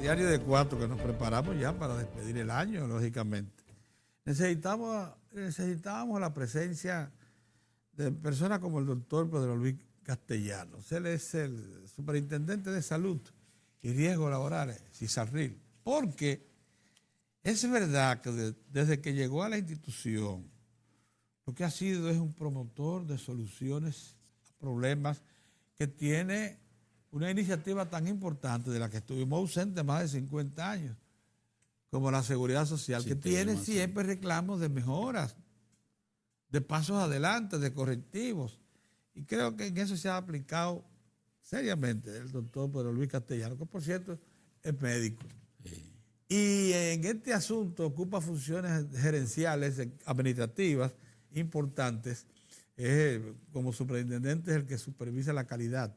diario de 4 que nos preparamos ya para despedir el año, lógicamente. Necesitábamos la presencia de personas como el doctor Pedro Luis Castellanos. Él es el superintendente de salud y riesgos laborales, CISALRIL, porque es verdad que desde que llegó a la institución, lo que ha sido es un promotor de soluciones a problemas que tiene una iniciativa tan importante de la que estuvimos ausentes más de 50 años, como la seguridad social, que tiene siempre reclamos de mejoras, de pasos adelante, de correctivos. Y creo que en eso se ha aplicado seriamente el doctor Pedro Luis Castellanos, que por cierto es médico. Sí. Y en este asunto ocupa funciones gerenciales, administrativas importantes. Como superintendente es el que supervisa la calidad,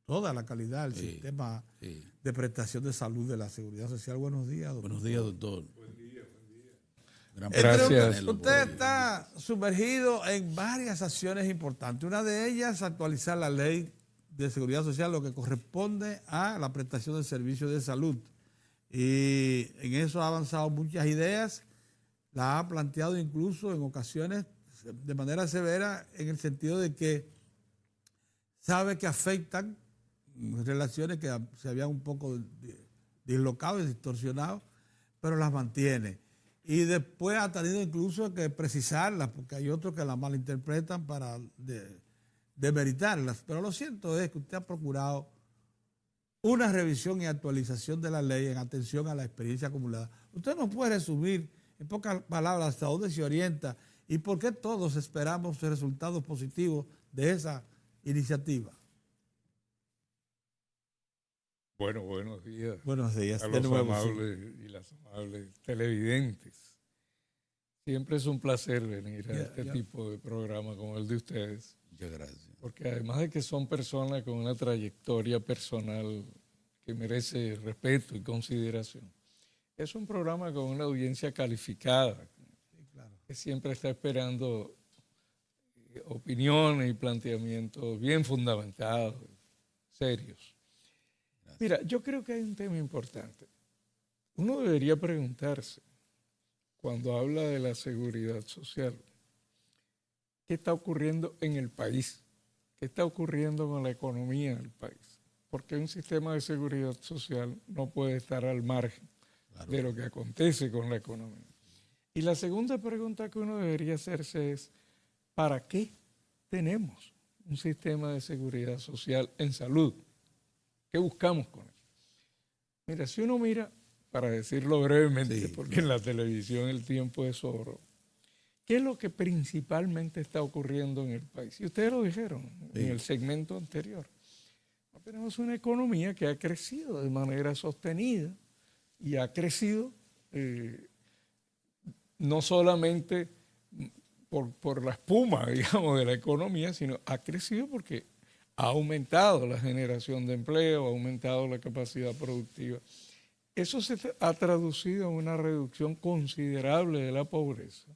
toda la calidad del sistema de prestación de salud de la seguridad social. Buenos días, doctor. Buenos días, doctor. Buen día, buen día. Gracias. Usted está sumergido en varias acciones importantes. Una de ellas, actualizar la ley de seguridad social, lo que corresponde a la prestación de servicios de salud. Y en eso ha avanzado muchas ideas, la ha planteado incluso en ocasiones de manera severa, en el sentido de que sabe que afectan relaciones que se habían un poco dislocado y distorsionado, pero las mantiene. Y después ha tenido incluso que precisarlas, porque hay otros que las malinterpretan para demeritarlas. Pero lo cierto es que usted ha procurado una revisión y actualización de la ley en atención a la experiencia acumulada. Usted nos puede resumir en pocas palabras hasta dónde se orienta y por qué todos esperamos resultados positivos de esa iniciativa. Bueno, buenos días. Buenos días. A los amables y las amables televidentes. Siempre es un placer venir a este tipo de programa como el de ustedes. Muchas gracias. Porque además de que son personas con una trayectoria personal que merece respeto y consideración, es un programa con una audiencia calificada, que siempre está esperando opiniones y planteamientos bien fundamentados, serios. Mira, yo creo que hay un tema importante. Uno debería preguntarse, cuando habla de la seguridad social, ¿qué está ocurriendo en el país? ¿Qué está ocurriendo con la economía del país? Porque un sistema de seguridad social no puede estar al margen de lo que acontece con la economía. Y la segunda pregunta que uno debería hacerse es, ¿para qué tenemos un sistema de seguridad social en salud? ¿Qué buscamos con eso? Mira, si uno mira, para decirlo brevemente, porque en la televisión el tiempo es oro, ¿qué es lo que principalmente está ocurriendo en el país? Y ustedes lo dijeron en el segmento anterior. Tenemos una economía que ha crecido de manera sostenida y ha crecido no solamente por la espuma, digamos, de la economía, sino ha crecido porque ha aumentado la generación de empleo, ha aumentado la capacidad productiva. Eso se ha traducido en una reducción considerable de la pobreza.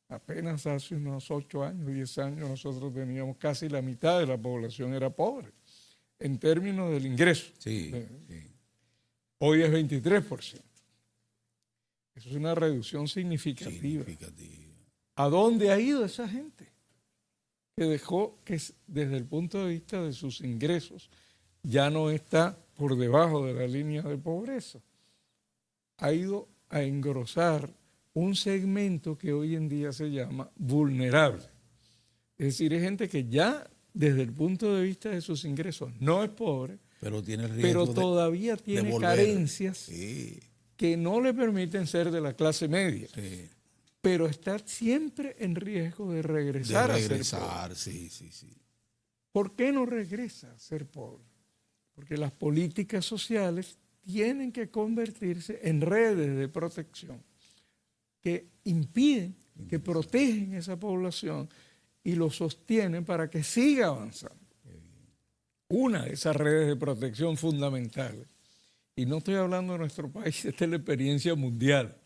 Apenas hace unos 8 años, 10 años, nosotros teníamos casi la mitad de la población era pobre, en términos del ingreso. Hoy es 23%. Eso es una reducción significativa. ¿A dónde ha ido esa gente? Que dejó que desde el punto de vista de sus ingresos ya no está por debajo de la línea de pobreza. Ha ido a engrosar un segmento que hoy en día se llama vulnerable. Es decir, es gente que ya desde el punto de vista de sus ingresos no es pobre, pero tiene el riesgo pero todavía tiene carencias que no le permiten ser de la clase media. Pero está siempre en riesgo de regresar a ser pobre. ¿Por qué no regresa a ser pobre? Porque las políticas sociales tienen que convertirse en redes de protección que impiden, que protegen a esa población y lo sostienen para que siga avanzando. Una de esas redes de protección fundamentales, y no estoy hablando de nuestro país, esta es la experiencia mundial.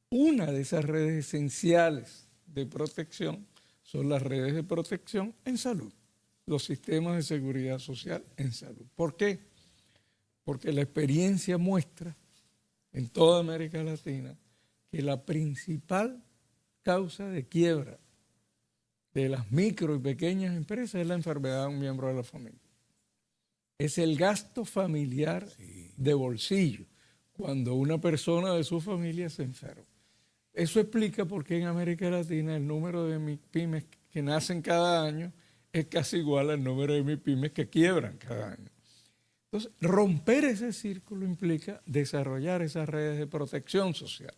Una de esas redes esenciales de protección son las redes de protección en salud, los sistemas de seguridad social en salud. ¿Por qué? porque la experiencia muestra en toda América Latina que la principal causa de quiebra de las micro y pequeñas empresas es la enfermedad de un miembro de la familia. Es el gasto familiar de bolsillo cuando una persona de su familia se enferma. Eso explica por qué en América Latina el número de MIPYMES que nacen cada año es casi igual al número de MIPYMES que quiebran cada año. Entonces, romper ese círculo implica desarrollar esas redes de protección social,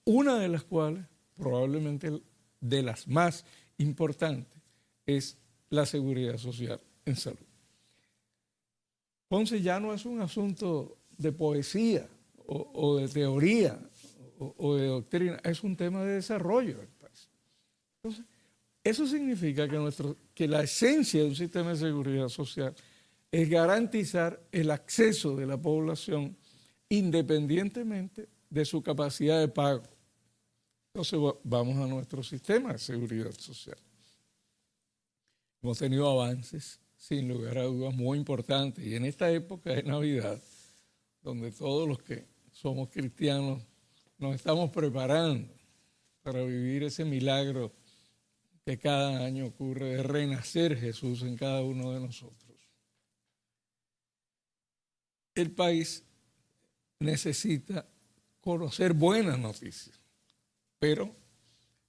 una de las cuales, probablemente de las más importantes, es la seguridad social en salud. Ponce ya no es un asunto de poesía o de teoría o de doctrina, es un tema de desarrollo del país. Entonces, eso significa que la esencia de un sistema de seguridad social es garantizar el acceso de la población independientemente de su capacidad de pago. Entonces vamos a nuestro sistema de seguridad social. Hemos tenido avances, sin lugar a dudas, muy importantes. Y en esta época de Navidad, donde todos los que somos cristianos nos estamos preparando para vivir ese milagro que cada año ocurre de renacer Jesús en cada uno de nosotros. El país necesita conocer buenas noticias, pero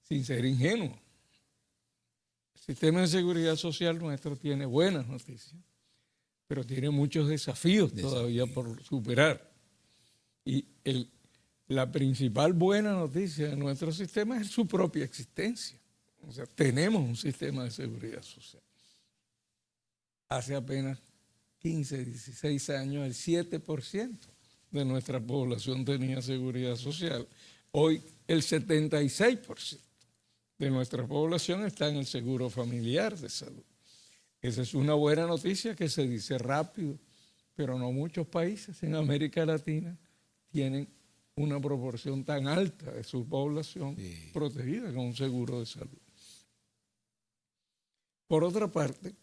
sin ser ingenuo. El sistema de seguridad social nuestro tiene buenas noticias, pero tiene muchos desafíos todavía por superar. Y la principal buena noticia de nuestro sistema es su propia existencia. O sea, tenemos un sistema de seguridad social. Hace apenas 15, 16 años, el 7% de nuestra población tenía seguridad social. Hoy el 76% de nuestra población está en el seguro familiar de salud. Esa es una buena noticia que se dice rápido, pero no muchos países en América Latina tienen una proporción tan alta de su población protegida con un seguro de salud. Por otra parte,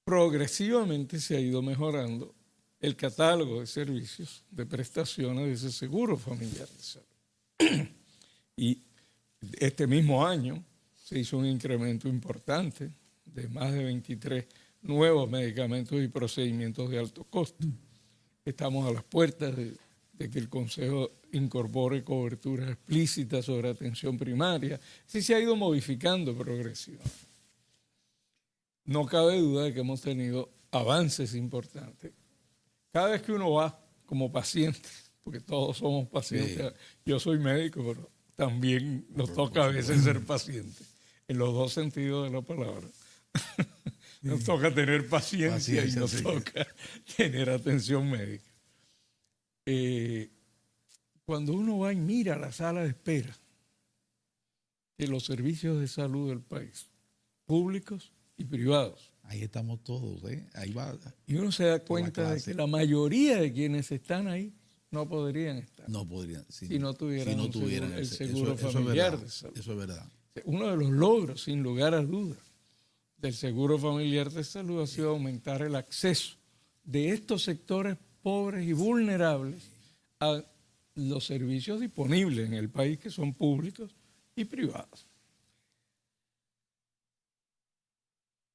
progresivamente se ha ido mejorando el catálogo de servicios, de prestaciones de ese seguro familiar de salud. Y este mismo año se hizo un incremento importante de más de 23 nuevos medicamentos y procedimientos de alto costo. Estamos a las puertas de que el Consejo incorpore coberturas explícitas sobre atención primaria. Sí se ha ido modificando progresivamente. No cabe duda de que hemos tenido avances importantes. Cada vez que uno va como paciente, porque todos somos pacientes, yo soy médico, pero también nos toca a veces ser pacientes, en los dos sentidos de la palabra. Nos toca tener paciencia y nos toca tener atención médica. Cuando uno va y mira la sala de espera de los servicios de salud del país, públicos y privados. Ahí estamos todos, ahí va. Y uno se da cuenta de que la mayoría de quienes están ahí no podrían estar. No podrían. Si no tuvieran el seguro eso familiar de salud. Eso es verdad. Uno de los logros, sin lugar a dudas, del seguro familiar de salud ha sido aumentar el acceso de estos sectores pobres y vulnerables a los servicios disponibles en el país, que son públicos y privados.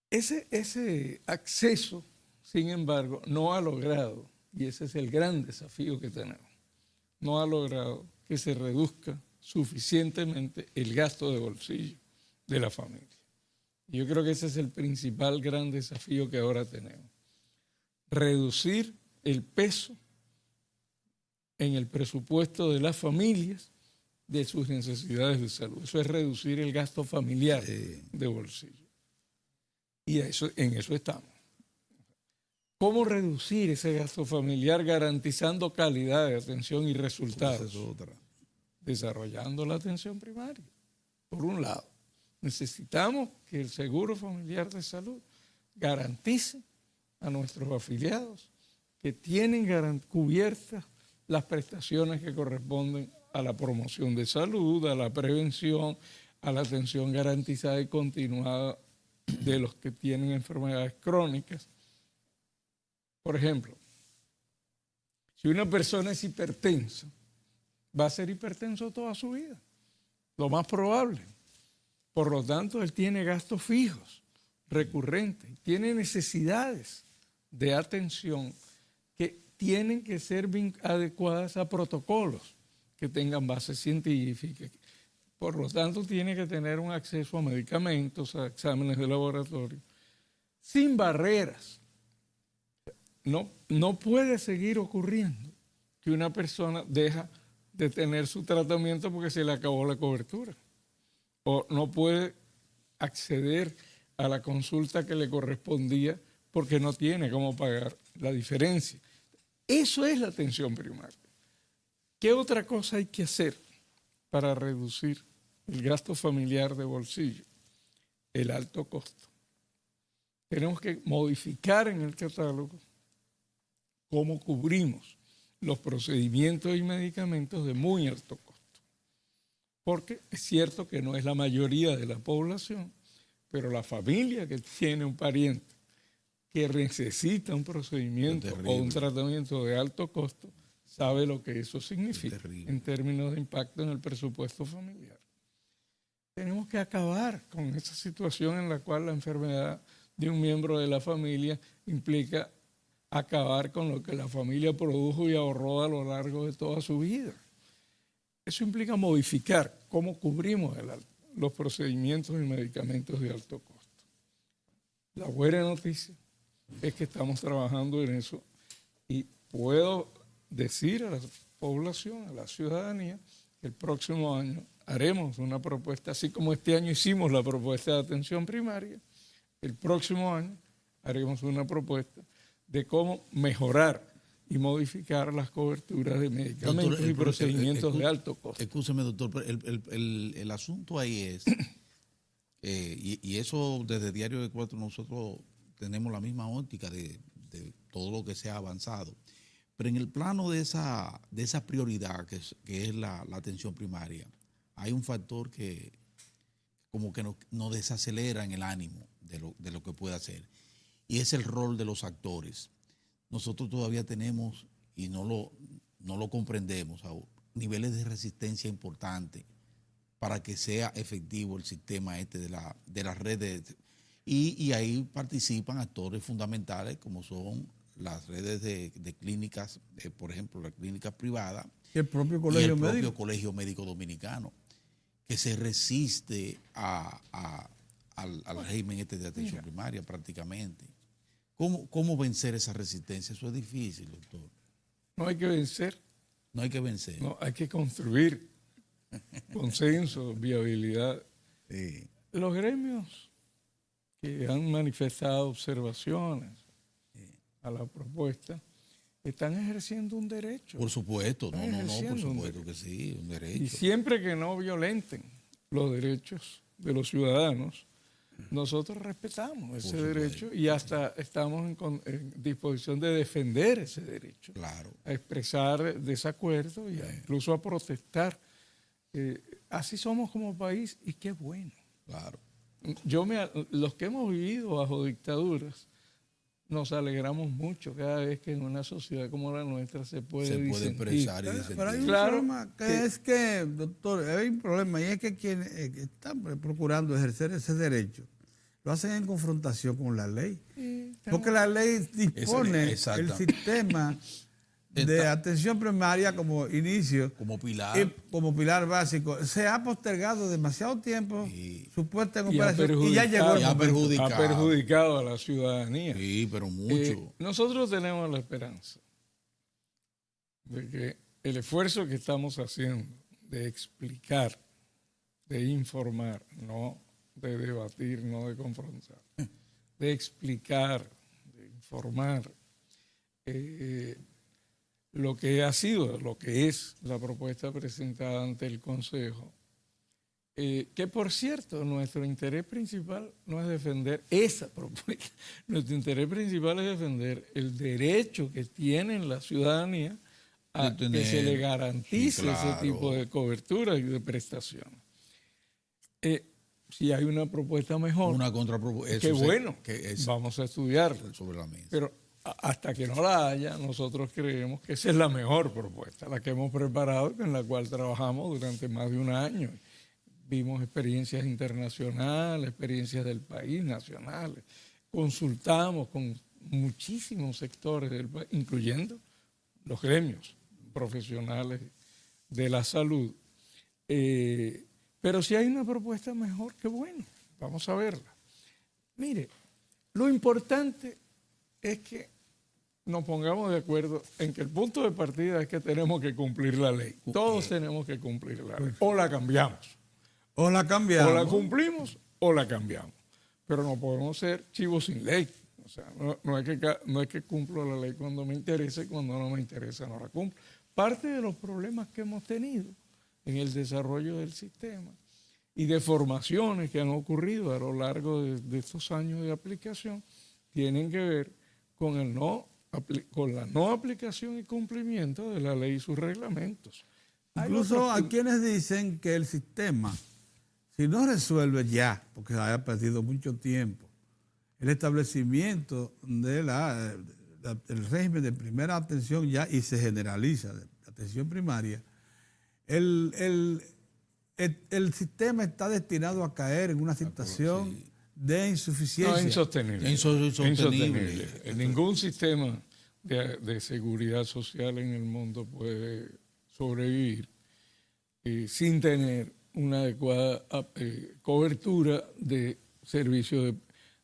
Ese acceso, sin embargo, no ha logrado, y ese es el gran desafío que tenemos, no ha logrado que se reduzca suficientemente el gasto de bolsillo de la familia. Y yo creo que ese es el principal gran desafío que ahora tenemos. Reducir el peso en el presupuesto de las familias de sus necesidades de salud. Eso es reducir el gasto familiar de bolsillo. Y en eso estamos. ¿Cómo reducir ese gasto familiar garantizando calidad de atención y resultados? Esa es otra. Desarrollando la atención primaria. Por un lado, necesitamos que el seguro familiar de salud garantice a nuestros afiliados que tienen cubiertas las prestaciones que corresponden a la promoción de salud, a la prevención, a la atención garantizada y continuada de los que tienen enfermedades crónicas. Por ejemplo, Si una persona es hipertensa, va a ser hipertenso toda su vida, lo más probable. Por lo tanto, él tiene gastos fijos, recurrentes, tiene necesidades de atención que tienen que ser adecuadas a protocolos que tengan base científica. Por lo tanto, tiene que tener un acceso a medicamentos, a exámenes de laboratorio, sin barreras. No puede seguir ocurriendo que una persona deja de tener su tratamiento porque se le acabó la cobertura. O no puede acceder a la consulta que le correspondía porque no tiene cómo pagar la diferencia. Eso es la atención primaria. ¿Qué otra cosa hay que hacer para reducir el gasto familiar de bolsillo? El alto costo. Tenemos que modificar en el catálogo cómo cubrimos los procedimientos y medicamentos de muy alto costo. Porque es cierto que no es la mayoría de la población, pero la familia que tiene un pariente que necesita un procedimiento o un tratamiento de alto costo, sabe lo que eso significa en términos de impacto en el presupuesto familiar. Tenemos que acabar con esa situación en la cual la enfermedad de un miembro de la familia implica acabar con lo que la familia produjo y ahorró a lo largo de toda su vida. Eso implica modificar cómo cubrimos los procedimientos y medicamentos de alto costo. La buena noticia es que estamos trabajando en eso y puedo decir a la población, a la ciudadanía, que el próximo año haremos una propuesta, así como este año hicimos la propuesta de atención primaria, el próximo año haremos una propuesta de cómo mejorar y modificar las coberturas de medicamentos y procedimientos de alto costo. Escúcheme, doctor, pero el asunto ahí es, y eso desde Diario de Cuatro nosotros tenemos la misma óptica de todo lo que se ha avanzado, pero en el plano de esa prioridad que es la atención primaria, hay un factor que como que nos desacelera en el ánimo de lo que puede hacer, y es el rol de los actores. Nosotros todavía tenemos, y no lo comprendemos, niveles de resistencia importantes para que sea efectivo el sistema de la red. Y ahí participan actores fundamentales como son las redes de clínicas, por ejemplo, las clínicas privadas y el propio Colegio Médico Dominicano, que se resiste al régimen de atención primaria prácticamente. ¿Cómo vencer esa resistencia? Eso es difícil, doctor. No hay que vencer. No hay que vencer. No, hay que construir consenso, viabilidad. Sí. Los gremios que han manifestado observaciones a la propuesta están ejerciendo un derecho. Por supuesto, por supuesto que sí, un derecho. Y siempre que no violenten los derechos de los ciudadanos, nosotros respetamos ese derecho y hasta estamos en disposición de defender ese derecho. Claro. A expresar desacuerdo y incluso a protestar. Así somos como país y qué bueno. Claro. Los que hemos vivido bajo dictaduras nos alegramos mucho cada vez que en una sociedad como la nuestra se puede expresar y disentir. Pero hay un problema es que, doctor, hay un problema y es que quienes están procurando ejercer ese derecho lo hacen en confrontación con la ley. Porque la ley dispone el sistema de atención primaria como inicio, como pilar básico. Se ha postergado demasiado tiempo su puesta en operación y ya llegó. Ha perjudicado a la ciudadanía. Sí, pero mucho. Nosotros tenemos la esperanza de que el esfuerzo que estamos haciendo de explicar, de informar, no de debatir, no de confrontar, de explicar, de informar, lo que ha sido, lo que es la propuesta presentada ante el Consejo, que por cierto, nuestro interés principal no es defender esa propuesta, nuestro interés principal es defender el derecho que tiene la ciudadanía a que se le garantice ese tipo de cobertura y de prestaciones. Si hay una propuesta mejor, una contrapropuesta, qué bueno, vamos a estudiarla. Sobre la mesa. Pero hasta que no la haya, nosotros creemos que esa es la mejor propuesta, la que hemos preparado, en la cual trabajamos durante más de un año. Vimos experiencias internacionales, experiencias del país, nacionales. Consultamos con muchísimos sectores del país, incluyendo los gremios profesionales de la salud. Pero si hay una propuesta mejor, qué bueno, vamos a verla. Mire, lo importante es que nos pongamos de acuerdo en que el punto de partida es que tenemos que cumplir la ley. Todos tenemos que cumplir la ley. O la cambiamos. O la cambiamos. O la cumplimos o la cambiamos. Pero no podemos ser chivos sin ley. O sea, no es que cumplo la ley cuando me interesa y cuando no me interesa no la cumplo. Parte de los problemas que hemos tenido en el desarrollo del sistema y de formaciones que han ocurrido a lo largo de estos años de aplicación tienen que ver con la no aplicación y cumplimiento de la ley y sus reglamentos. Incluso hay quienes dicen que el sistema, si no resuelve ya, porque haya perdido mucho tiempo, el establecimiento del régimen de primera atención ya y se generaliza de atención primaria, el sistema está destinado a caer en una situación de insuficiencia. No, insostenible. Insostenible. Ningún sistema de seguridad social en el mundo puede sobrevivir sin tener una adecuada cobertura de servicios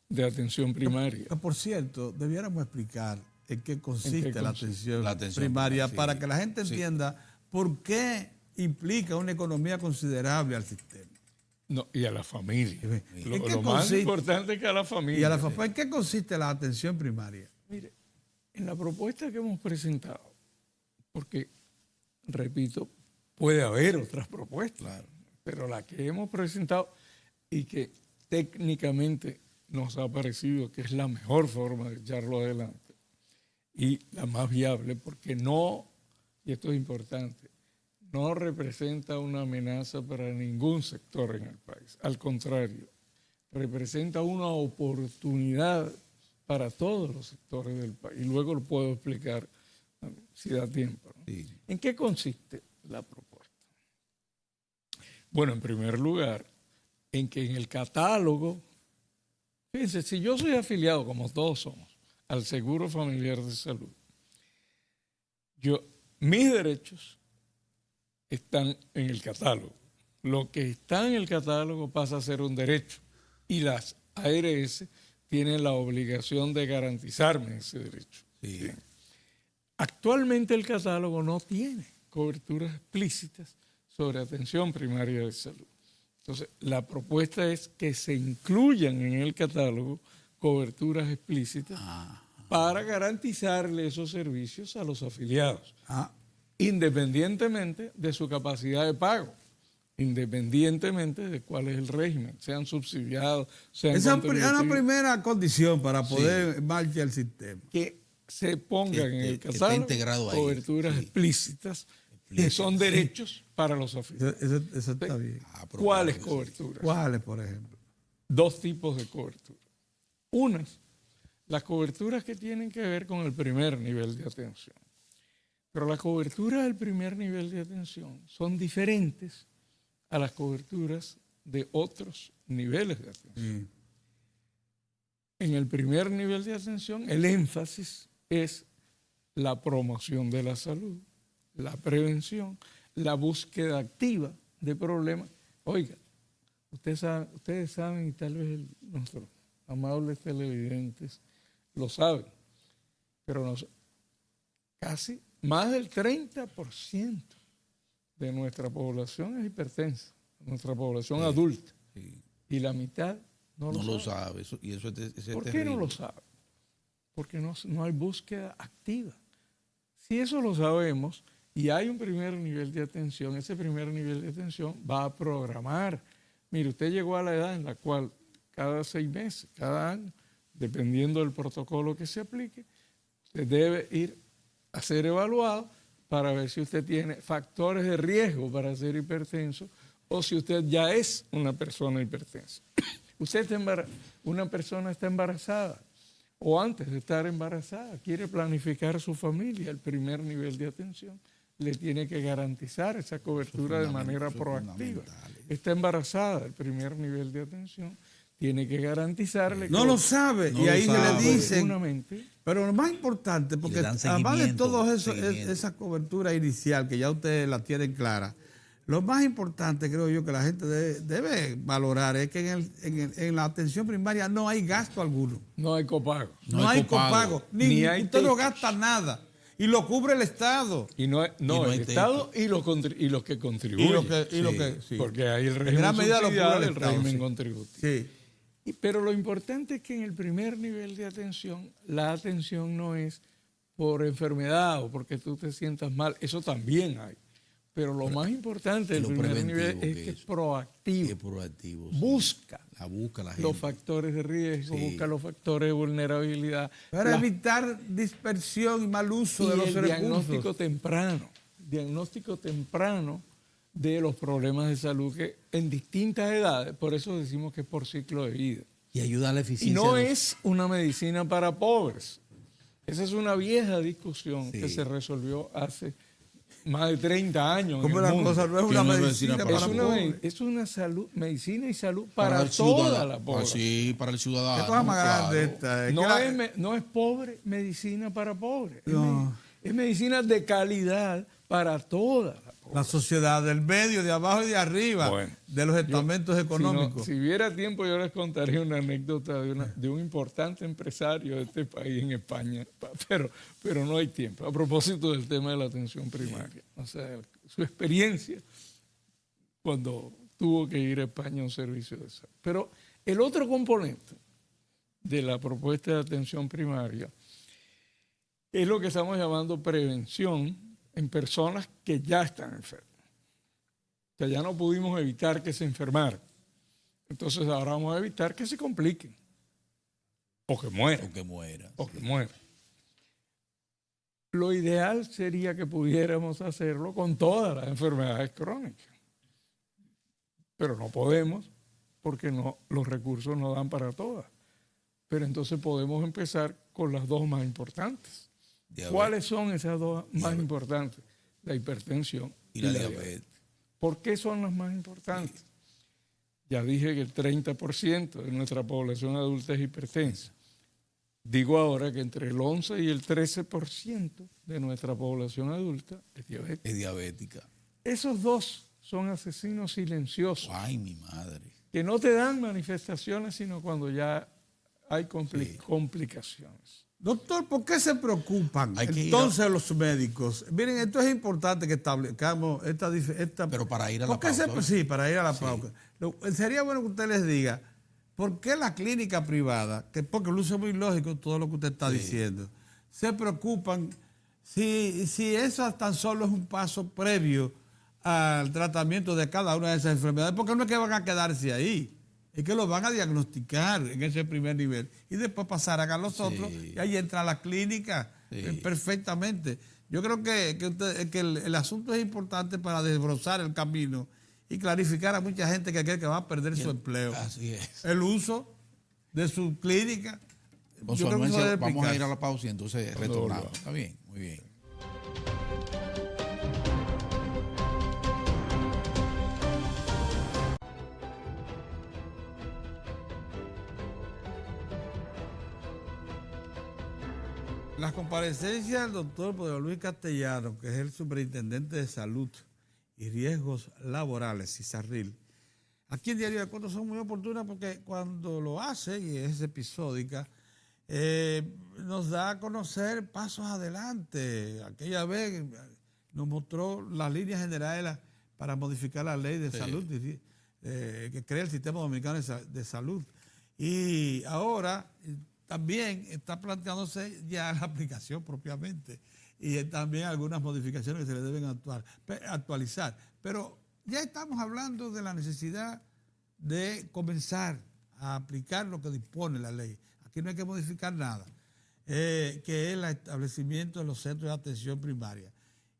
de atención primaria. Por cierto, debiéramos explicar en qué consiste la atención primaria para que la gente entienda por qué implica una economía considerable al sistema. No, y a la familia. Lo más importante es que a la familia. ¿Y a la familia? ¿En qué consiste la atención primaria? Mire, en la propuesta que hemos presentado, porque, repito, puede haber otras propuestas, claro, pero la que hemos presentado y que técnicamente nos ha parecido que es la mejor forma de echarlo adelante y la más viable, porque no, y esto es importante, no representa una amenaza para ningún sector en el país. Al contrario, representa una oportunidad para todos los sectores del país. Y luego lo puedo explicar si da tiempo, ¿no? Sí. ¿En qué consiste la propuesta? Bueno, en primer lugar, en que en el catálogo, fíjense, si yo soy afiliado, como todos somos, al Seguro Familiar de Salud, mis derechos están en el catálogo. Lo que está en el catálogo pasa a ser un derecho y las ARS tienen la obligación de garantizarme ese derecho. Sí. Actualmente el catálogo no tiene coberturas explícitas sobre atención primaria de salud. Entonces, la propuesta es que se incluyan en el catálogo coberturas explícitas para garantizarle esos servicios a los afiliados. Independientemente de su capacidad de pago, independientemente de cuál es el régimen, sean subsidiados, sean esa es la primera condición para poder marchar el sistema. Que se pongan en el catálogo coberturas explícitas que son derechos para los afiliados. Eso está bien. ¿Cuáles coberturas? ¿Cuáles, por ejemplo? Dos tipos de cobertura. Unas, las coberturas que tienen que ver con el primer nivel de atención. Pero las coberturas del primer nivel de atención son diferentes a las coberturas de otros niveles de atención. En el primer nivel de atención, el énfasis es la promoción de la salud, la prevención, la búsqueda activa de problemas. Oiga, ustedes saben, y tal vez nuestros amables televidentes lo saben, pero casi más del 30% de nuestra población es hipertensa, nuestra población adulta, y la mitad no lo sabe. ¿Por qué no lo sabe? Porque no hay búsqueda activa. Si eso lo sabemos y hay un primer nivel de atención, ese primer nivel de atención va a programar. Mire, usted llegó a la edad en la cual cada 6 meses, cada año, dependiendo del protocolo que se aplique, usted debe ir a ser evaluado para ver si usted tiene factores de riesgo para ser hipertenso o si usted ya es una persona hipertensa. Una persona está embarazada o antes de estar embarazada, quiere planificar su familia, el primer nivel de atención le tiene que garantizar esa cobertura de manera proactiva. Está embarazada, el primer nivel de atención tiene que garantizarle. No lo sabe, no y ahí lo se le sabe. dicen. Pero lo más importante, porque además de todo eso, esa cobertura inicial que ya ustedes la tienen clara, lo más importante, creo yo, que la gente debe valorar es que en la atención primaria no hay gasto alguno. No hay copago. No hay copago. Ni hay usted no techos. gasta nada. Y lo cubre el Estado. Y no el Estado y los que contribuyen. Sí. Porque hay el En régimen gran medida lo cubre subsidiado el y el Estado, régimen sí. contributivo. Sí. Pero lo importante es que en el primer nivel de atención, la atención no es por enfermedad o porque tú te sientas mal. Eso también hay. Pero lo más importante del primer nivel es que es proactivo. Es proactivo. Sí. Busca La gente. los factores de riesgo, busca los factores de vulnerabilidad. Para evitar dispersión y mal uso de los el recursos. diagnóstico temprano de los problemas de salud que en distintas edades, por eso decimos que es por ciclo de vida. Y ayuda a la Y eficiencia. no es una medicina para pobres. Esa es una vieja discusión que se resolvió hace más de 30 años. Como la cosa no es una medicina para pobres. Es una medicina y salud para toda la población. Sí, para el ciudadano. ¿Qué cosa más grande esta? No es pobre medicina para pobres. No. Es medicina de calidad para toda la población. La sociedad del medio, de abajo y de arriba, de los estamentos económicos. Si hubiera tiempo, yo les contaría una anécdota de un importante empresario de este país en España, pero no hay tiempo. A propósito del tema de la atención primaria, o sea, su experiencia cuando tuvo que ir a España a un servicio de salud. Pero el otro componente de la propuesta de atención primaria es lo que estamos llamando prevención en personas que ya están enfermas. O sea, ya no pudimos evitar que se enfermaran. Entonces ahora vamos a evitar que se compliquen. O que mueran. O que mueran. Lo ideal sería que pudiéramos hacerlo con todas las enfermedades crónicas. Pero no podemos porque los recursos no dan para todas. Pero entonces podemos empezar con las dos más importantes. ¿Cuáles son esas dos más importantes? La hipertensión y la diabetes. ¿Por qué son las más importantes? Ya dije que el 30% de nuestra población adulta es hipertensa. Digo ahora que entre el 11 y el 13% de nuestra población adulta es diabética. Es diabética. Esos dos son asesinos silenciosos. Ay, mi madre. Que no te dan manifestaciones, sino cuando ya hay complicaciones. Doctor, ¿por qué se preocupan entonces los médicos? Miren, esto es importante que establezcamos esta... Pero para ir a la pausa. Sí, para ir a la pausa. Sería bueno que usted les diga, ¿por qué la clínica privada, porque luce muy lógico todo lo que usted está diciendo, se preocupan si eso tan solo es un paso previo al tratamiento de cada una de esas enfermedades? Porque no es que van a quedarse ahí. Es que lo van a diagnosticar en ese primer nivel y después pasarán a los otros y ahí entra la clínica perfectamente. Yo creo que el asunto es importante para desbrozar el camino y clarificar a mucha gente que cree que va a perder su empleo. Así es. El uso de su clínica. Con su anuencia, vamos a ir a la pausa y entonces retornamos. Está bien, muy bien. Las comparecencias del doctor Pedro Luis Castellano, que es el superintendente de salud y riesgos laborales, CISARRIL, aquí en Diario de Cuentos son muy oportunas porque cuando lo hace, y es episódica, nos da a conocer pasos adelante. Aquella vez nos mostró las líneas generales para modificar la ley de salud que crea el Sistema Dominicano de Salud. Y ahora también está planteándose ya la aplicación propiamente y también algunas modificaciones que se le deben actualizar. Pero ya estamos hablando de la necesidad de comenzar a aplicar lo que dispone la ley. Aquí no hay que modificar nada, que es el establecimiento de los centros de atención primaria.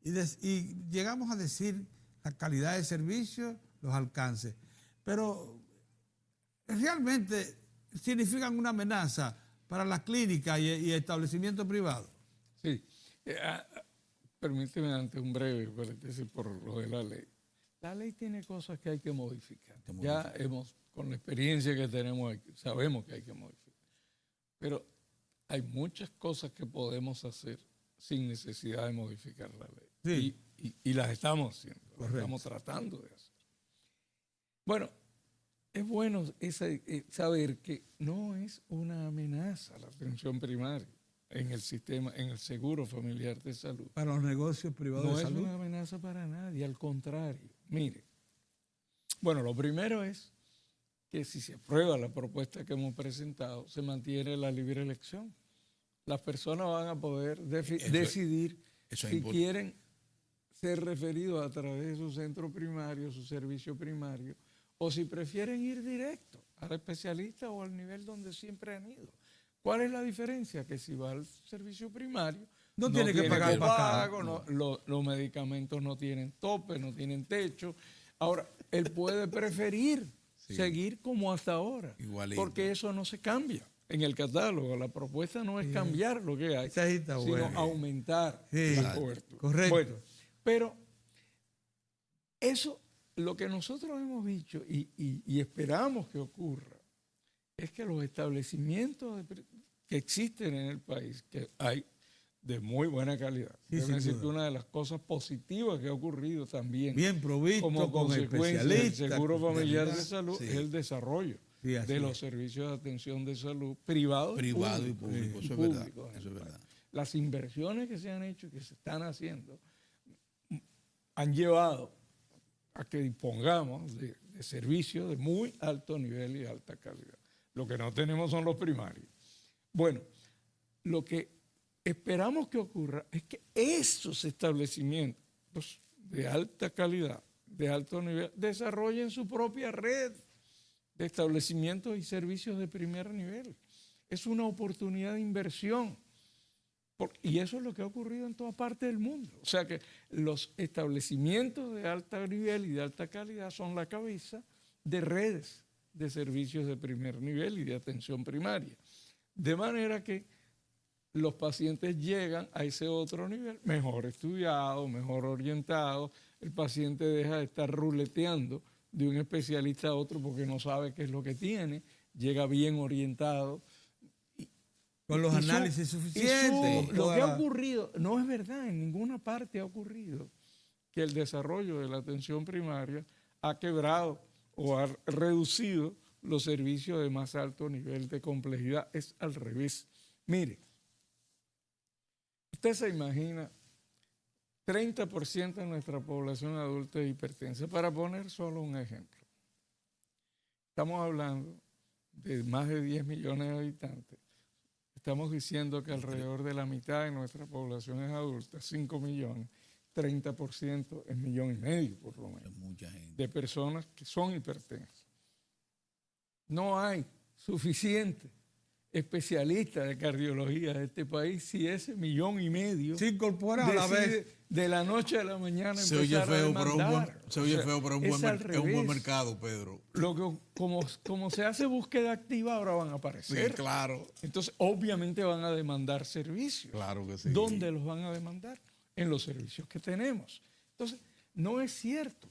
Y llegamos a decir la calidad de servicio, los alcances. Pero realmente significan una amenaza para las clínicas y establecimientos privados. Sí. Permíteme antes un breve paréntesis por lo de la ley. La ley tiene cosas que hay que modificar. Ya con la experiencia que tenemos aquí, sabemos que hay que modificar. Pero hay muchas cosas que podemos hacer sin necesidad de modificar la ley. Sí. Y las estamos haciendo, las Correcto. estamos tratando de hacer. Bueno, es bueno saber que no es una amenaza la atención primaria en el sistema, en el seguro familiar de salud. Para los negocios privados No de es salud. una amenaza para nadie, al contrario. Mire, bueno, lo primero es que si se aprueba la propuesta que hemos presentado, se mantiene la libre elección. Las personas van a poder decidir si quieren ser referidos a través de su centro primario, su servicio primario, o si prefieren ir directo al especialista o al nivel donde siempre han ido. ¿Cuál es la diferencia? Que si va al servicio primario, no tiene que pagar pago, los medicamentos no tienen tope, no tienen techo. Ahora, él puede preferir seguir como hasta ahora, porque eso no se cambia en el catálogo. La propuesta no es cambiar lo que hay, sino aumentar la cobertura. Correcto. Bueno, pero eso, lo que nosotros hemos dicho y esperamos que ocurra, es que los establecimientos que existen en el país, que hay de muy buena calidad. Debo decir que una de las cosas positivas que ha ocurrido también, bien provisto, como con consecuencia del Seguro Familiar de Salud, sí, es el desarrollo de los servicios de atención de salud privados y públicos. Eso es verdad. Eso es verdad. Las inversiones que se han hecho y que se están haciendo han llevado a que dispongamos de servicios de muy alto nivel y alta calidad. Lo que no tenemos son los primarios. Bueno, lo que esperamos que ocurra es que esos establecimientos de alta calidad, de alto nivel, desarrollen su propia red de establecimientos y servicios de primer nivel. Es una oportunidad de inversión. Y eso es lo que ha ocurrido en toda parte del mundo. O sea que los establecimientos de alto nivel y de alta calidad son la cabeza de redes de servicios de primer nivel y de atención primaria. De manera que los pacientes llegan a ese otro nivel mejor estudiado, mejor orientado. El paciente deja de estar ruleteando de un especialista a otro porque no sabe qué es lo que tiene, llega bien orientado. Con los análisis suficientes. Lo que ha ocurrido, no es verdad, en ninguna parte ha ocurrido que el desarrollo de la atención primaria ha quebrado o ha reducido los servicios de más alto nivel de complejidad. Es al revés. Mire, usted se imagina 30% de nuestra población adulta es hipertensa, para poner solo un ejemplo. Estamos hablando de más de 10 millones de habitantes. Estamos diciendo que alrededor de la mitad de nuestra población es adulta, 5 millones, 30% es 1,5 millones por lo menos, mucha gente, de personas que son hipertensas. No hay suficiente especialistas de cardiología de este país si ese 1,5 millones se incorpora a la vez de la noche a la mañana se oye feo, pero es un buen mercado, Pedro. Lo que, como se hace búsqueda activa, ahora van a aparecer. Sí, claro. Entonces, obviamente van a demandar servicios. Claro que sí. ¿Dónde los van a demandar? En los servicios que tenemos. Entonces, no es cierto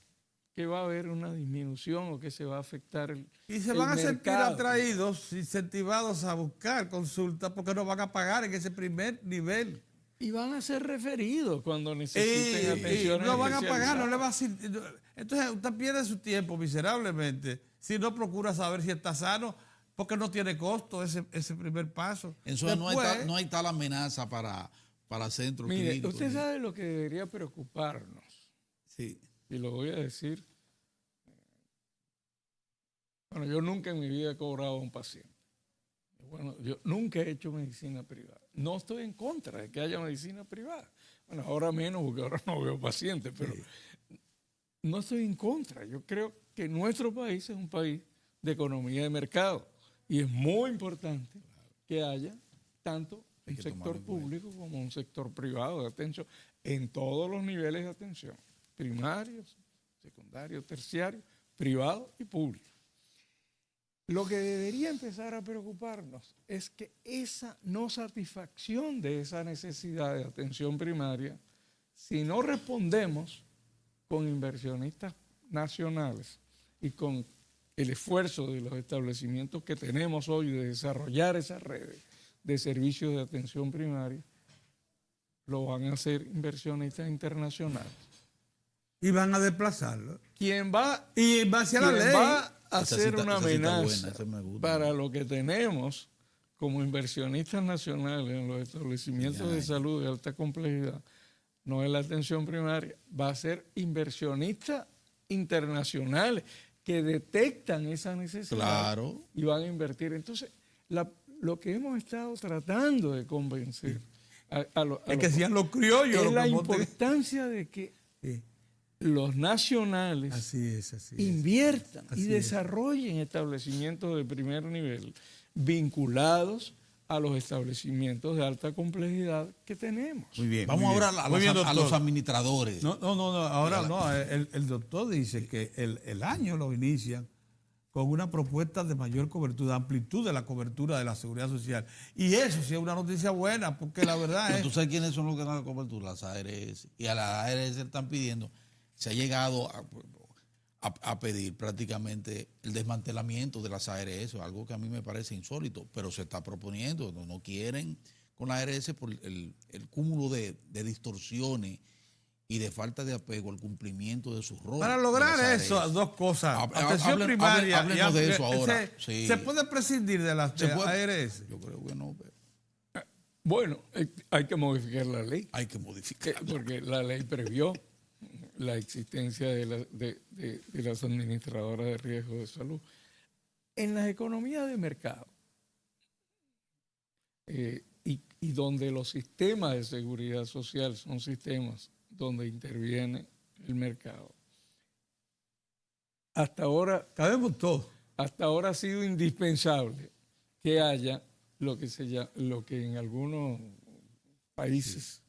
que va a haber una disminución o que se va a afectar el mercado. Y se van a sentir atraídos, incentivados a buscar consulta porque no van a pagar en ese primer nivel. Y van a ser referidos cuando necesiten atención. No van a pagar, no le va a... Entonces usted pierde su tiempo miserablemente si no procura saber si está sano, porque no tiene costo ese primer paso. Entonces no hay tal amenaza para centros clínicos. Usted sabe lo que debería preocuparnos. Sí. Y lo voy a decir. Bueno, yo nunca en mi vida he cobrado a un paciente. Bueno, yo nunca he hecho medicina privada. No estoy en contra de que haya medicina privada. Bueno, ahora menos porque ahora no veo pacientes, pero no estoy en contra. Yo creo que nuestro país es un país de economía de mercado y es muy importante que haya tanto un sector público como un sector privado de atención en todos los niveles de atención, primarios, secundarios, terciarios, privados y públicos. lo que debería empezar a preocuparnos es que esa no satisfacción de esa necesidad de atención primaria, si no respondemos con inversionistas nacionales y con el esfuerzo de los establecimientos que tenemos hoy de desarrollar esas redes de servicios de atención primaria, lo van a hacer inversionistas internacionales. Y van a desplazarlo. ¿Quién va, Y va hacia la ley. va a Esa hacer cita- una esa cita amenaza buena, esa me gusta. para lo que tenemos como inversionistas nacionales en los establecimientos de salud de alta complejidad? No es la atención primaria, va a ser inversionistas internacionales que detectan esa necesidad Claro. y van a invertir. Entonces, lo que hemos estado tratando de convencer Es que sean los criollos. es los la que monten. importancia de que Sí, los nacionales así es. inviertan Así y es. desarrollen establecimientos de primer nivel vinculados a los establecimientos de alta complejidad que tenemos. Muy bien. Vamos muy bien. ahora Muy bien, a los doctor. administradores. No, ahora no. El doctor dice que el año lo inician con una propuesta de mayor cobertura, amplitud de la cobertura de la seguridad social. Y eso sí es una noticia buena, porque la verdad Pero es... ¿tú sabes quiénes son los que dan la cobertura? Las ARS. Y a las ARS están pidiendo, se ha llegado a pedir prácticamente el desmantelamiento de las ARS, algo que a mí me parece insólito, pero se está proponiendo, no quieren con la ARS por el cúmulo de distorsiones y de falta de apego al cumplimiento de sus roles. Para lograr de las eso, ARS. dos cosas. Atención Hablen- primaria. háblenos de eso amplia- ahora. Se, Sí. ¿Se puede prescindir de las ¿Se de puede? ARS? Yo creo que no, pero Bueno, hay que modificar la ley, hay que modificar. porque la ley previó la existencia de las administradoras de riesgo de salud. En las economías de mercado y donde los sistemas de seguridad social son sistemas donde interviene el mercado, hasta ahora Cabemos todos. ha sido indispensable que haya lo que en algunos países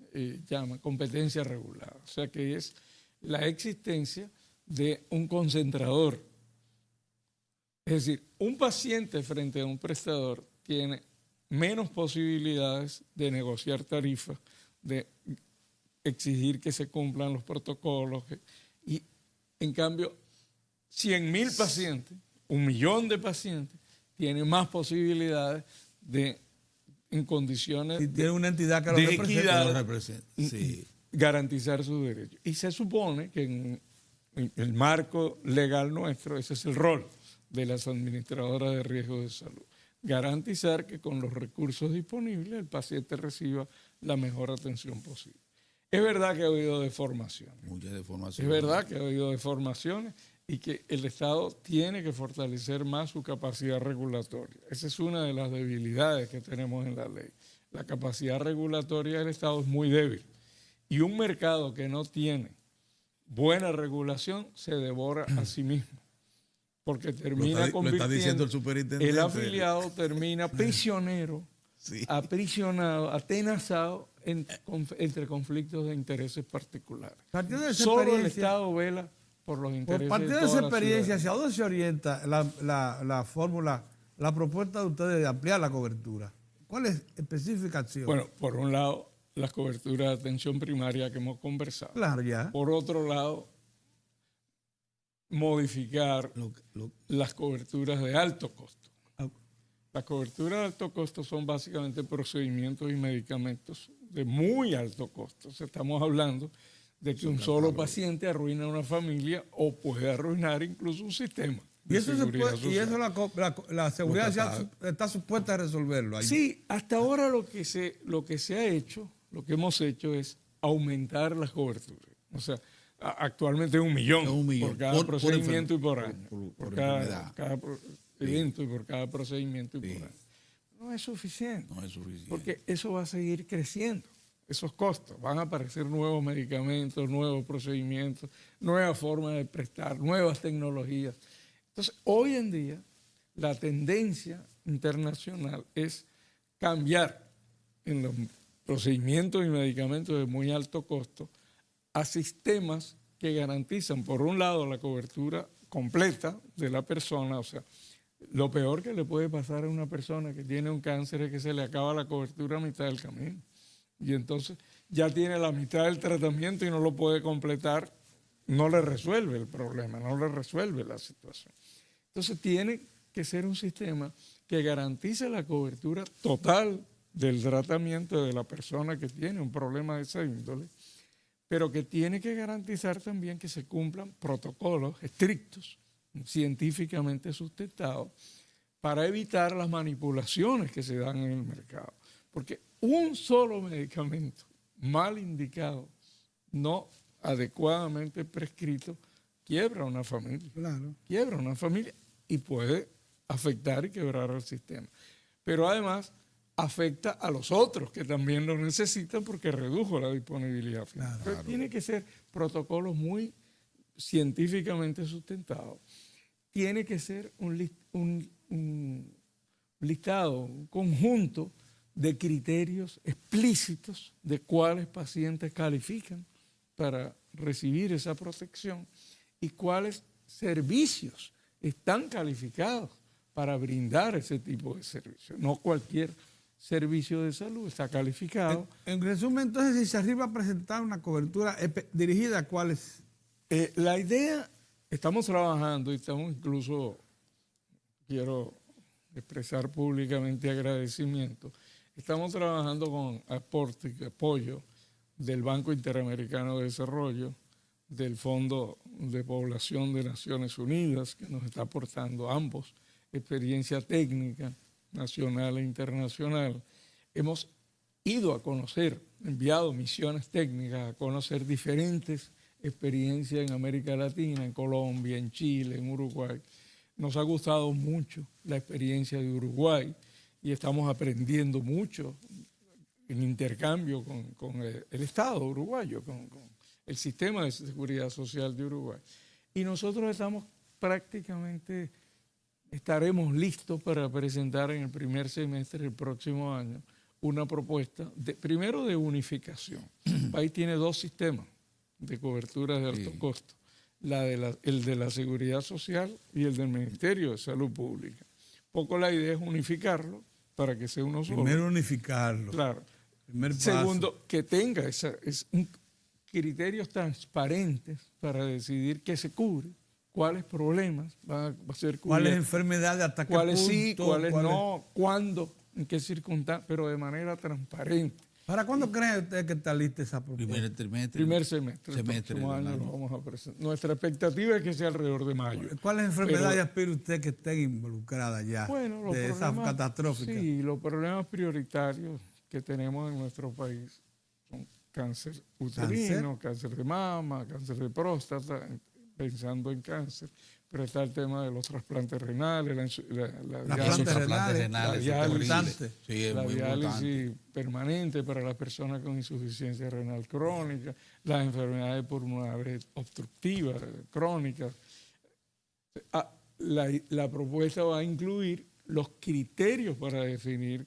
llaman competencia regulada. O sea, que es la existencia de un concentrador. Es decir, un paciente frente a un prestador tiene menos posibilidades de negociar tarifas, de exigir que se cumplan los protocolos. Y en cambio, 100.000 pacientes, 1.000.000 de pacientes, tienen más posibilidades de, en condiciones Y tiene una entidad que lo de representa. equidad, Lo representa, sí. garantizar sus derechos. Y se supone que en el marco legal nuestro, ese es el rol de las administradoras de riesgo de salud. Garantizar que con los recursos disponibles el paciente reciba la mejor atención posible. Es verdad que ha habido deformaciones. Mucha Es deformación. verdad que ha habido deformaciones y que el Estado tiene que fortalecer más su capacidad regulatoria. Esa es una de las debilidades que tenemos en la ley. La capacidad regulatoria del Estado es muy débil. Y un mercado que no tiene buena regulación se devora a sí mismo. Porque termina lo está diciendo el superintendente. el afiliado termina prisionero, Sí. aprisionado, atenazado entre conflictos de intereses particulares. Partiendo de esa Solo el experiencia, Estado vela por los por intereses partiendo de toda esa la experiencia, ciudadanía. ¿hacia dónde se orienta la fórmula, la propuesta de ustedes de ampliar la cobertura? ¿Cuál es específica acción? Bueno, por un lado, las coberturas de atención primaria que hemos conversado. Claro, ya. Por otro lado, modificar las coberturas de alto costo. Las coberturas de alto costo son básicamente procedimientos y medicamentos de muy alto costo. O sea, estamos hablando de que un solo paciente arruina una familia o puede arruinar incluso un sistema Y de eso, seguridad y eso social. la seguridad social está supuesta a resolverlo. Ahí. Sí, hasta ahora lo que se ha hecho, lo que hemos hecho es aumentar las coberturas. O sea, actualmente es 1.000.000 1 millón. por cada Por procedimiento y por año. por Por enfermedad. cada evento y por cada procedimiento y Sí. por año. No es suficiente. No es suficiente. Porque eso va a seguir creciendo, esos costos. Van a aparecer nuevos medicamentos, nuevos procedimientos, nuevas formas de prestar, nuevas tecnologías. Entonces, hoy en día, la tendencia internacional es cambiar en los procedimientos y medicamentos de muy alto costo a sistemas que garantizan, por un lado, la cobertura completa de la persona, o sea, Lo peor que le puede pasar a una persona que tiene un cáncer es que se le acaba la cobertura a mitad del camino. Y entonces ya tiene la mitad del tratamiento y no lo puede completar, no le resuelve el problema, no le resuelve la situación. Entonces tiene que ser un sistema que garantice la cobertura total del tratamiento de la persona que tiene un problema de esa índole, pero que tiene que garantizar también que se cumplan protocolos estrictos, científicamente sustentados, para evitar las manipulaciones que se dan en el mercado. Porque un solo medicamento mal indicado, no adecuadamente prescrito, quiebra una familia. Claro. Quiebra una familia y puede afectar y quebrar al sistema. Pero además afecta a los otros que también lo necesitan porque redujo la disponibilidad financiera. Claro. Tiene que ser protocolos muy científicamente sustentados. Tiene que ser un listado, un conjunto de criterios explícitos de cuáles pacientes califican para recibir esa protección y cuáles servicios están calificados para brindar ese tipo de servicios. No cualquier servicio de salud está calificado. En resumen, entonces, si Sarril va a presentar una cobertura dirigida a cuáles. La idea, estamos trabajando y estamos incluso, quiero expresar públicamente agradecimiento, estamos trabajando con aporte y apoyo del Banco Interamericano de Desarrollo, del Fondo de Población de Naciones Unidas, que nos está aportando ambos experiencia técnica nacional e internacional. Hemos ido a conocer, enviado misiones técnicas a conocer diferentes experiencias en América Latina, en Colombia, en Chile, en Uruguay. Nos ha gustado mucho la experiencia de Uruguay y estamos aprendiendo mucho en intercambio con el Estado uruguayo, con el sistema de seguridad social de Uruguay. Y nosotros estaremos listos para presentar en el primer semestre del próximo año una propuesta, primero de unificación. El país tiene dos sistemas de cobertura de alto costo, el de la seguridad social y el del Ministerio de Salud Pública. Poco la idea es unificarlo para que sea uno solo. Primero unificarlo. Claro. Primer paso. Segundo, que tenga criterios transparentes para decidir qué se cubre, cuáles problemas van a ser cubiertos. ¿Cuáles enfermedades, hasta qué cuáles punto? Sí, cuáles no, cuándo, en qué circunstancias, pero de manera transparente. ¿Para cuándo cree usted que está lista esa propuesta? Primer semestre. El próximo año lo vamos a presentar. Nuestra expectativa es que sea alrededor de mayo. ¿Cuáles enfermedades aspira usted que estén involucradas ya de esas catastróficas? Sí, los problemas prioritarios que tenemos en nuestro país son cáncer uterino, cáncer de mama, cáncer de próstata, pensando en cáncer, pero está el tema de los trasplantes renales, la diálisis permanente para las personas con insuficiencia renal crónica, las enfermedades pulmonares obstructivas crónicas. La propuesta va a incluir los criterios para definir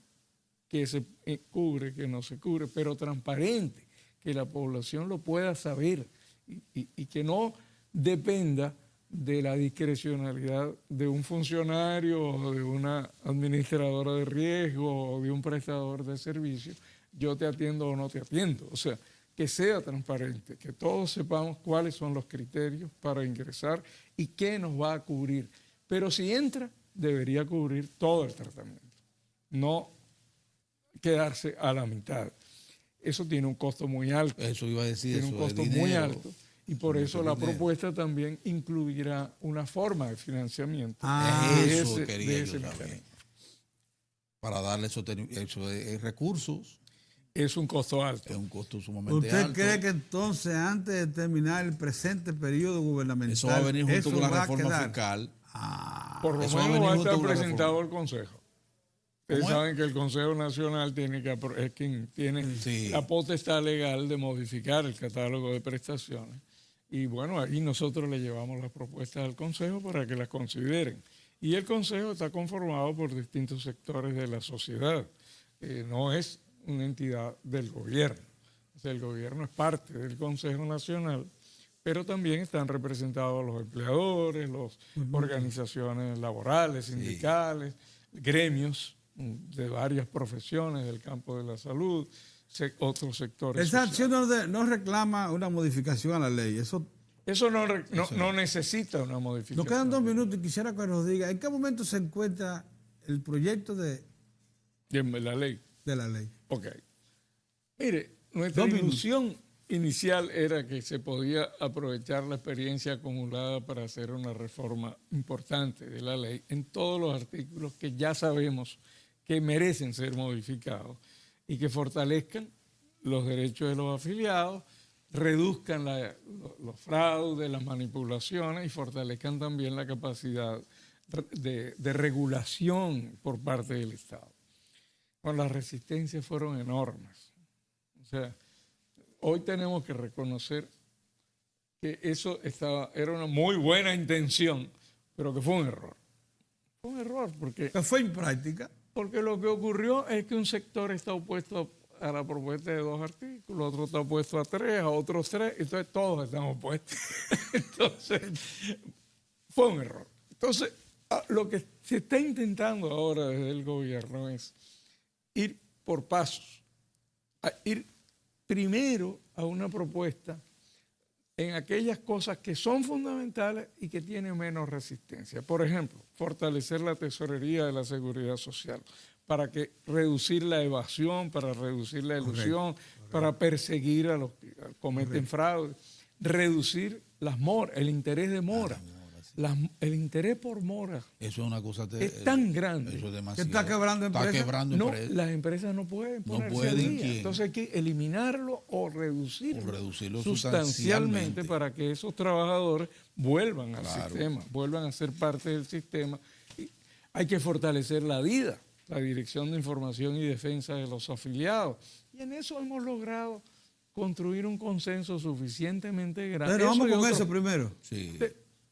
qué se cubre, qué no se cubre, pero transparente, que la población lo pueda saber y que no dependa de la discrecionalidad de un funcionario o de una administradora de riesgo o de un prestador de servicios. Yo te atiendo o no te atiendo. O sea, que sea transparente, que todos sepamos cuáles son los criterios para ingresar y qué nos va a cubrir. Pero si entra, debería cubrir todo el tratamiento, no quedarse a la mitad. Eso tiene un costo muy alto. Eso iba a decir. Tiene un costo muy alto. Y por eso la propuesta también incluirá una forma de financiamiento. Eso quería yo saber. Para darle esos recursos. Es un costo alto. Es un costo sumamente alto. ¿Usted cree que entonces, antes de terminar el presente periodo gubernamental, eso va a venir junto con la reforma fiscal? Por lo menos va a estar presentado al Consejo. Ustedes saben que el Consejo Nacional es quien tiene la potestad legal de modificar el catálogo de prestaciones. Y bueno, ahí nosotros le llevamos las propuestas al Consejo para que las consideren. Y el Consejo está conformado por distintos sectores de la sociedad. No es una entidad del gobierno. O sea, el gobierno es parte del Consejo Nacional, pero también están representados los empleadores, las organizaciones laborales, sindicales, gremios de varias profesiones del campo de la salud, otros sectores Esa sociales. acción no reclama una modificación a la ley. Eso No necesita una modificación. nos quedan 2 minutos y quisiera que nos diga en qué momento se encuentra el proyecto de La ley. la ley. Ok. Mire, nuestra 2 minutos. ilusión inicial era que se podía aprovechar la experiencia acumulada para hacer una reforma importante de la ley en todos los artículos que ya sabemos que merecen ser modificados y que fortalezcan los derechos de los afiliados, reduzcan los fraudes, las manipulaciones y fortalezcan también la capacidad de regulación por parte del Estado. Bueno, las resistencias fueron enormes. O sea, hoy tenemos que reconocer que eso era una muy buena intención, pero que fue un error. Fue un error porque Fue impráctica. lo que ocurrió es que un sector está opuesto a la propuesta de 2 artículos, otro está opuesto a 3, a otros 3, entonces todos estamos opuestos. Entonces, fue un error. Entonces, lo que se está intentando ahora desde el gobierno es ir por pasos, ir primero a una propuesta en aquellas cosas que son fundamentales y que tienen menos resistencia. Por ejemplo, fortalecer la tesorería de la seguridad social para reducir la evasión, para reducir la ilusión, para perseguir a los que cometen fraude, reducir el interés de mora. El interés por mora Eso es una cosa es tan grande eso es Que demasiado. está quebrando Está empresas. quebrando no, empresas. las empresas no pueden ponerse pueden, al día. ¿quién? Entonces hay que eliminarlo o reducirlo, sustancialmente para que esos trabajadores vuelvan al Claro. sistema, vuelvan a ser parte del sistema. Y hay que fortalecer la DIDA, la Dirección de Información y Defensa de los Afiliados. Y en eso hemos logrado construir un consenso suficientemente grande. Pero vamos y con otros- eso primero. Sí.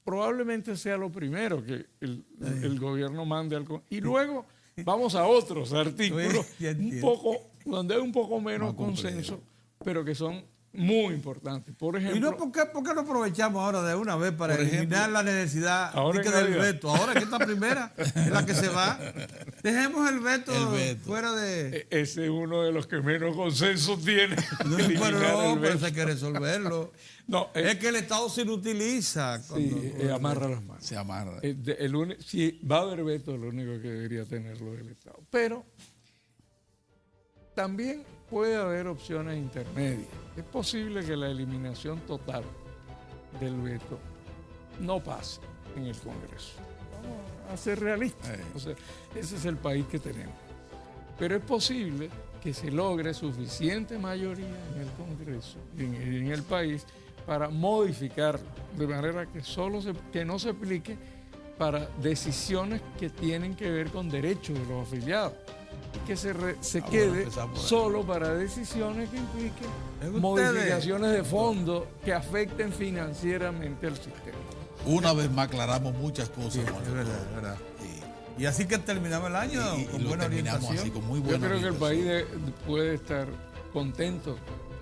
Probablemente sea lo primero que el gobierno mande al Congreso. Y luego vamos a otros artículos Ya entiendo. donde hay un poco menos Más complejo. consenso, pero que son muy importantes. Por ¿Y ejemplo, no, por qué no aprovechamos ahora de una vez para Por eliminar ejemplo, la necesidad ahora de que en del Navidad. veto? Ahora que esta primera es la que se va. Dejemos el veto fuera de... ese es uno de los que menos consenso tiene. No, eliminar pero el pero veto. hay que resolverlo. No, Es que el Estado se inutiliza. sí, amarra las manos. Se amarra. Si va a haber veto, lo único que debería tenerlo es el Estado. Pero también puede haber opciones intermedias. Es posible que la eliminación total del veto no pase en el Congreso. Vamos a ser realistas. O sea, ese es el país que tenemos. Pero es posible que se logre suficiente mayoría en el Congreso, en el país, para modificarlo, de manera que no se aplique para decisiones que tienen que ver con derechos de los afiliados, que se quede empezar por ahí. solo para decisiones que impliquen Ustedes- modificaciones de fondo que afecten financieramente al sistema. Una vez más aclaramos muchas cosas. Sí, Juan. es verdad, es verdad. Sí. Y así que terminamos el año Y con lo buena terminamos orientación. así, con muy Yo buena creo que el país orientación. puede estar contento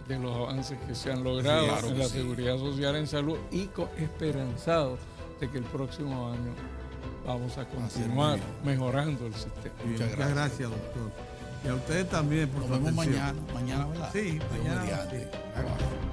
de los avances que se han logrado Claro en que la sí. seguridad social en salud y esperanzado de que el próximo año vamos a continuar muy bien. mejorando el sistema. Muchas gracias, doctor. Y a ustedes también por Nos su vemos atención. mañana, ¿verdad? Sí, Dios mañana, mediante. sí. Bye, bye.